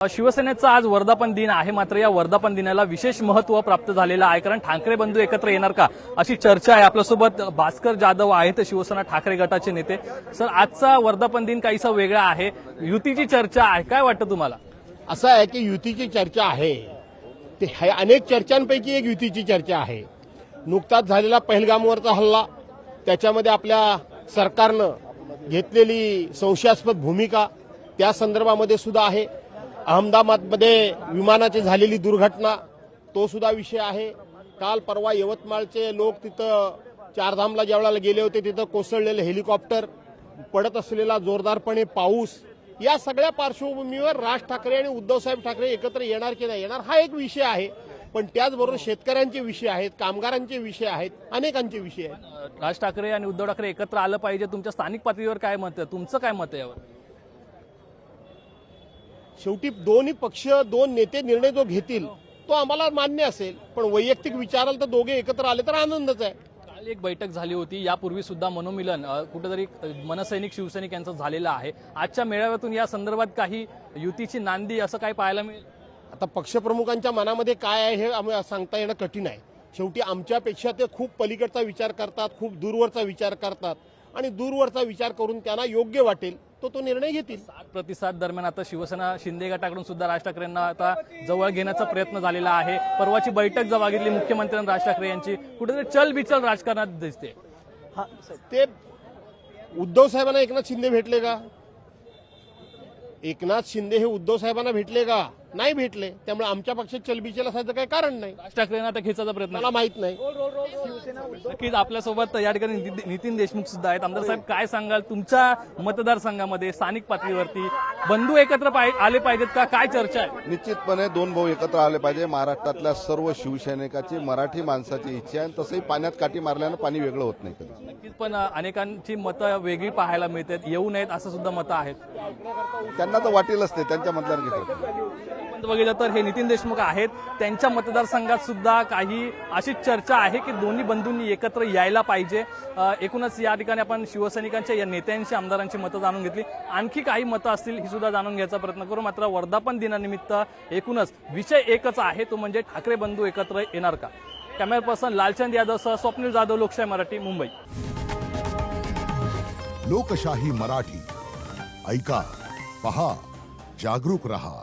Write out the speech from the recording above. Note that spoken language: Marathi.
शिवसेनेचा आज वर्धापन दिन आहे, मात्र या वर्धापन दिनाला विशेष महत्त्व प्राप्त झालेलं आहे, कारण ठाकरे बंधू एकत्र येणार का अशी चर्चा आहे। आपल्यासोबत भास्कर जाधव आहेत, शिवसेना ठाकरे गटाचे नेते। सर, आजचा वर्धापन दिन काहीसा वेगळा आहे, युतीची चर्चा आहे, काय वाटतं तुम्हाला? असं आहे की युतीची चर्चा आहे, ते अनेक चर्चांपैकी एक युतीची चर्चा आहे। नुकताच झालेला पहलगामवरचा हल्ला, त्याच्यामध्ये आपल्या सरकारनं घेतलेली संशयास्पद भूमिका, त्या संदर्भामध्ये सुद्धा आहे। अहमदाबादमध्ये विमानाची झालेली दुर्घटना, तो सुद्धा विषय आहे। काल परवा यवतमाळचे लोक तिथं चारधामला ज्यावेळेला गेले होते, तिथं कोसळलेले हेलिकॉप्टर, पडत असलेला जोरदारपणे पाऊस, या सगळ्या पार्श्वभूमीवर राज ठाकरे आणि उद्धवसाहेब ठाकरे एकत्र येणार की नाही येणार हा एक विषय आहे। पण त्याचबरोबर शेतकऱ्यांचे विषय आहेत, कामगारांचे विषय आहेत, अनेकांचे विषय आहेत। राज ठाकरे आणि उद्धव ठाकरे एकत्र आलं पाहिजे, तुमच्या स्थानिक पातळीवर काय मत आहे, तुमचं काय मत आहे यावर? शेवटी दोन्ही पक्ष, दोन नेते निर्णय जो घेतील तो आम्हाला मान्य असेल, पण वैयक्तिक विचाराल तर दोघे एकत्र आले तर आनंदच आहे। काल एक बैठक झाली होती, यापूर्वी सुद्धा मनोमिलन कुठेतरी मनसैनिक शिवसैनिक यांचं झालेलं आहे। आजच्या मेळाव्यातून या संदर्भात काही युतीची नांदी असं काय पाहायला मिळेल? आता पक्षप्रमुखांच्या मनामध्ये काय आहे हे आम्हाला सांगता येणं कठीण आहे। शेवटी आमच्यापेक्षा ते खूप पलीकडचा विचार करतात, खूप दूरवरचा विचार करतात, आणि दूरवरचा विचार करून त्यांना योग्य वाटेल तो निर्णय घेतील। 7 प्रतिसाद दरम्यान आता शिवसेना शिंदे गटाकडून सुद्धा राज ठाकरेंना आता जवळ घेण्याचा प्रयत्न झालेला आहे। परवाची बैठक जेव्हा घेतली मुख्यमंत्र्यांनी राज ठाकरे यांची, कुठेतरी चलबिचल राजकारणात दिसते। ते उद्धव साहेबांना एकनाथ शिंदे भेटले का? एकनाथ शिंदे हे उद्धव साहेबांना भेटले का? नाही भेटले। त्यामुळे आमच्या पक्षात चलबिचल असायचं काही कारण नाही। राज ठाकरेंना आता खेचायचा प्रयत्न मला माहित नाही। नक्कीच आपल्यासोबत या ठिकाणी नितीन देशमुख सुद्धा आहेत। आमदार साहेब, काय सांगाल, तुमच्या मतदारसंघामध्ये स्थानिक पातळीवरती बंधू एकत्र आले पाहिजेत का, काय चर्चा आहे? निश्चितपणे दोन भाऊ एकत्र आले पाहिजे। महाराष्ट्रातल्या सर्व शिवसैनिकाची, मराठी माणसाची इच्छा आहे। तसंही पाण्यात काठी मारल्यानं पाणी वेगळं होत नाही कधी। नक्कीच, पण अनेकांची मतं वेगळी पाहायला मिळतात, येऊ नयेत असं सुद्धा मतं आहेत। त्यांना तर वाटेलच ते, त्यांच्या मतदार बघितलं तर हे नितीन देशमुख आहेत, त्यांच्या मतदारसंघात सुद्धा काही अशी चर्चा आहे की दोन्ही बंधूंनी एकत्र यायला पाहिजे। एकूणच या ठिकाणी आपण शिवसैनिकांच्या या नेत्यांची, आमदारांची मतं जाणून घेतली, आणखी काही मतं असतील ही सुद्धा जाणून घ्यायचा प्रयत्न करू। मात्र वर्धापन दिनानिमित्त एकूणच विषय एकच आहे, तो म्हणजे ठाकरे बंधू एकत्र येणार का? कॅमेरा पर्सन लालचंद यादव सह स्वप्नील जाधव, लोकशाही मराठी, मुंबई। लोकशाही मराठी, ऐका, पहा, जागरूक रहा।